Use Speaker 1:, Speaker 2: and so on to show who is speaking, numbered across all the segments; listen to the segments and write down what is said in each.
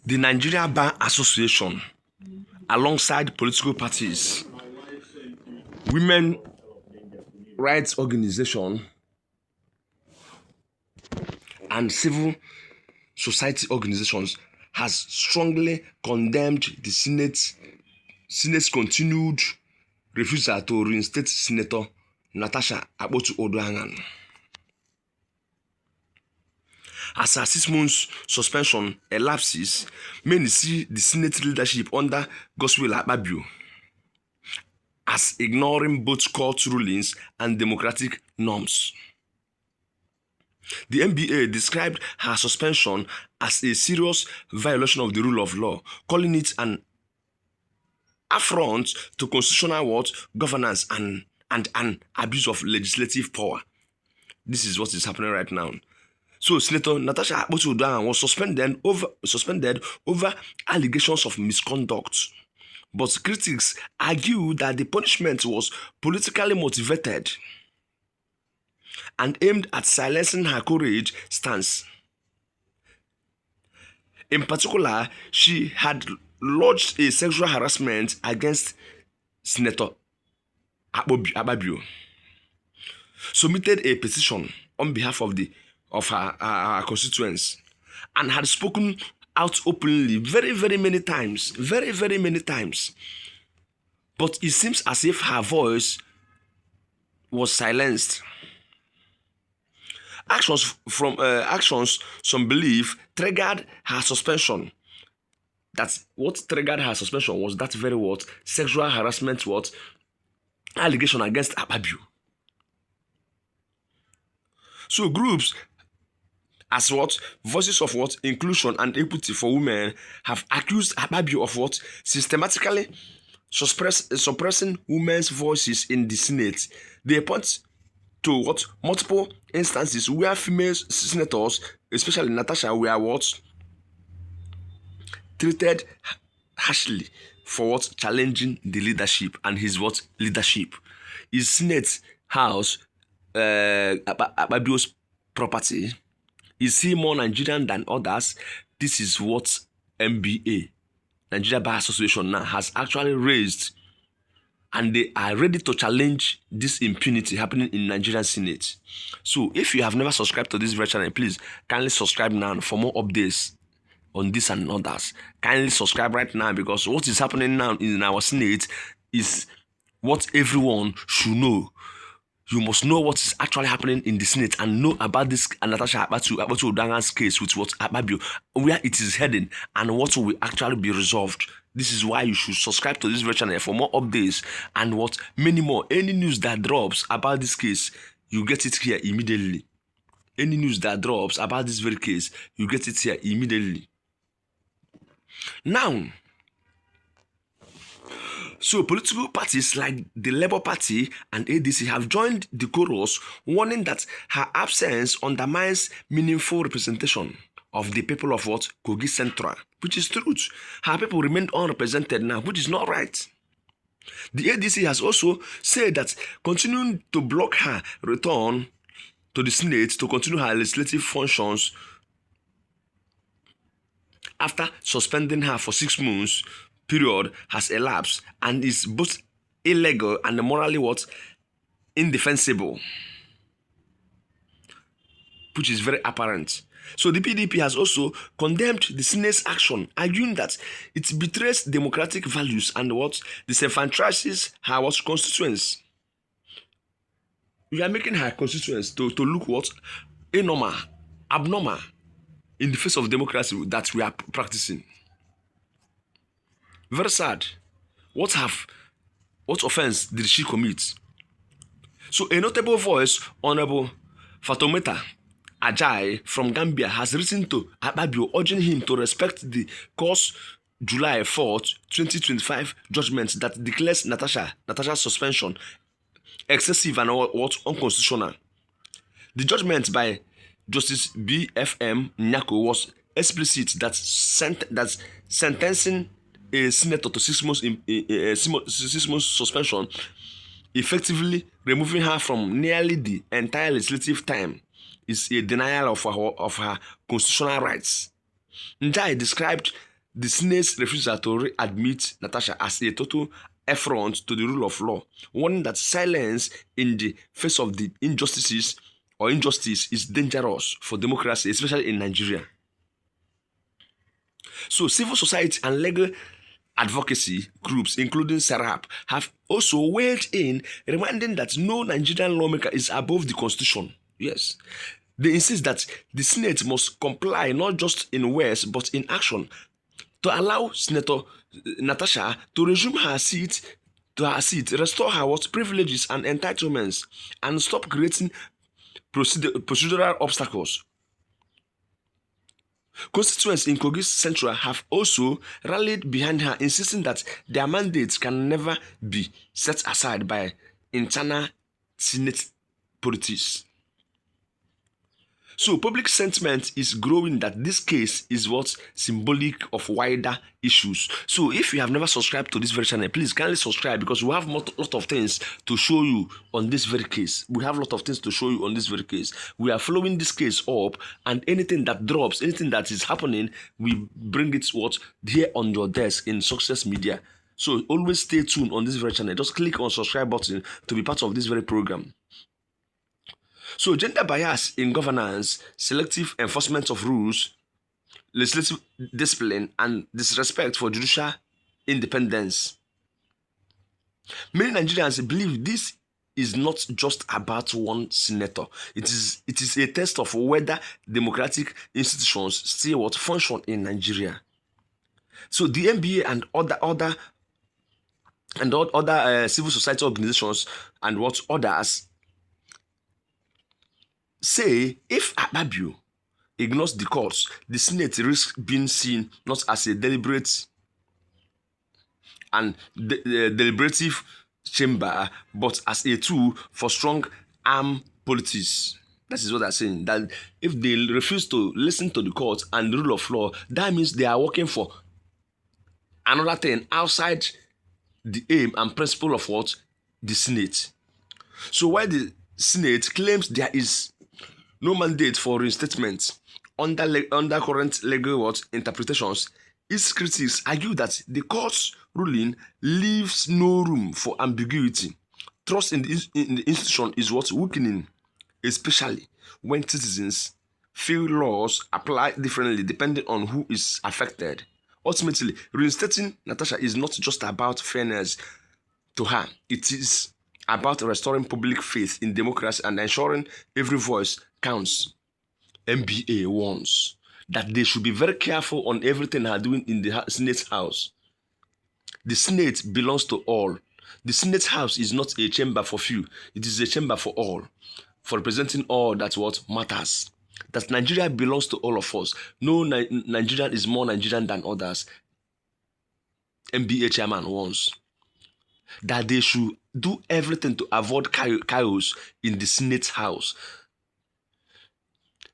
Speaker 1: The Nigerian Bar Association, alongside political parties, women rights organizations, and civil society organizations, has strongly condemned the Senate's continued refusal to reinstate Senator Natasha Akpoti-Uduaghan. As her 6 months suspension elapses, many see the Senate leadership under Godswill Akpabio as ignoring both court rulings and democratic norms. The NBA described her suspension as a serious violation of the rule of law, calling it an affront to constitutional governance and an abuse of legislative power. This is what is happening right now. So Senator Natasha Akpoti-Uduaghan was suspended over allegations of misconduct. But critics argue that the punishment was politically motivated and aimed at silencing her courage stance. In particular, she had lodged a sexual harassment against Senator Akpabio, submitted a petition on behalf of her constituents, and had spoken out openly very many times. But it seems as if her voice was silenced. Actions some believe triggered her suspension. That's what triggered her suspension was that very sexual harassment allegation against Akpabio. So groups as voices of inclusion and equity for women have accused Akpabio of systematically suppressing women's voices in the Senate. They point to multiple instances where female senators, especially Natasha, were treated harshly for challenging the leadership and his leadership. His Senate House, Akpabio's property. Is he more Nigerian than others? This is what NBA, Nigerian Bar Association, now has actually raised, and they are ready to challenge this impunity happening in Nigerian Senate. So if you have never subscribed to this very channel, please kindly subscribe now for more updates on this and others. Kindly subscribe right now, because what is happening now in our Senate is what everyone should know. You must know what is actually happening in the Senate and know about this Natasha Akpoti-Uduaghan's case with Akpabio, where it is heading and what will actually be resolved. This is why you should subscribe to this very channel for more updates and many more. Any news that drops about this case, you get it here immediately. Any news that drops about this very case, you get it here immediately. Now, so political parties like the Labour Party and ADC have joined the chorus, warning that her absence undermines meaningful representation of the people of Kogi Central, which is truth. Her people remain unrepresented now, which is not right. The ADC has also said that continuing to block her return to the Senate to continue her legislative functions after suspending her for 6 months period has elapsed and is both illegal and morally indefensible, which is very apparent. So the PDP has also condemned the Senate's action, arguing that it betrays democratic values and disenfranchises her constituents. We are making her constituents to look abnormal in the face of democracy that we are practicing. Very sad. What offense did she commit? So a notable voice, Honorable Fatoumata Ajayi from Gambia, has written to Akpabio urging him to respect the court's July 4th, 2025 judgment that declares Natasha's suspension excessive and unconstitutional. The judgment by Justice B.F.M. Nyako was explicit that sentencing a senator to 6 months suspension, effectively removing her from nearly the entire legislative time, is a denial of her constitutional rights. Njai described the Senate's refusal to readmit Natasha as a total affront to the rule of law, warning that silence in the face of the injustice is dangerous for democracy, especially in Nigeria. So civil society and legal advocacy groups, including SERAP, have also weighed in, reminding that no Nigerian lawmaker is above the constitution. Yes. They insist that the Senate must comply not just in words but in action to allow Senator Natasha to resume her seat, restore her privileges and entitlements, and stop creating procedural obstacles. Constituents in Kogi Central have also rallied behind her, insisting that their mandates can never be set aside by internal Senate politics. So public sentiment is growing that this case is what's symbolic of wider issues. So if you have never subscribed to this very channel, please kindly subscribe, because we have a lot of things to show you on this very case. We have a lot of things to show you on this very case. We are following this case up, and anything that drops, anything that is happening, we bring it here on your desk in Success Media. So always stay tuned on this very channel. Just click on subscribe button to be part of this very program. So gender bias in governance, selective enforcement of rules, legislative discipline, and disrespect for judicial independence. Many Nigerians believe this is not just about one senator. It is a test of whether democratic institutions still function in Nigeria. So the NBA and other civil society organizations and others say if Akpabio ignores the courts, the Senate risks being seen not as a deliberate and deliberative chamber, but as a tool for strong arm politics. That is what they're saying. That if they refuse to listen to the court and the rule of law, that means they are working for another thing outside the aim and principle of the Senate. So while the Senate claims there is no mandate for reinstatement under current legal interpretations, its critics argue that the court's ruling leaves no room for ambiguity. Trust in the institution is weakening, especially when citizens feel laws apply differently depending on who is affected. Ultimately, reinstating Natasha is not just about fairness to her. It is about restoring public faith in democracy and ensuring every voice counts. NBA warns that they should be very careful on everything they are doing in the Senate House. The Senate belongs to all. The Senate House is not a chamber for few. It is a chamber for all, for representing all. That's what matters. That Nigeria belongs to all of us. No Nigerian is more Nigerian than others. NBA chairman warns that they should do everything to avoid chaos in the Senate House.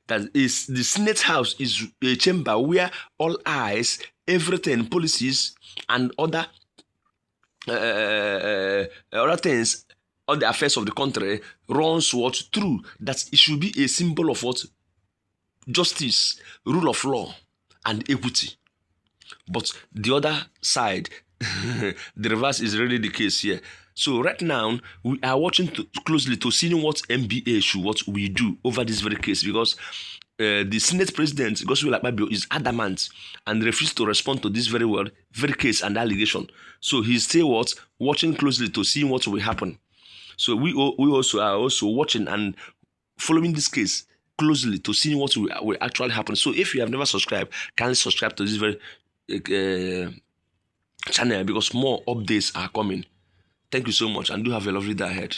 Speaker 1: That is, the Senate House is a chamber where all eyes, everything, policies, and other things, all the affairs of the country runs through. That it should be a symbol of justice, rule of law, and equity. But the other side, the reverse is really the case here. So right now, we are watching closely to see what NBA should we do over this very case, because the Senate President Godswill Akpabio is adamant and refused to respond to this very case and allegation. So he's still watching closely to see what will happen. So we also are watching and following this case closely to see what will actually happen. So if you have never subscribed, kindly subscribe to this very channel, because more updates are coming. Thank you so much, and do have a lovely day ahead.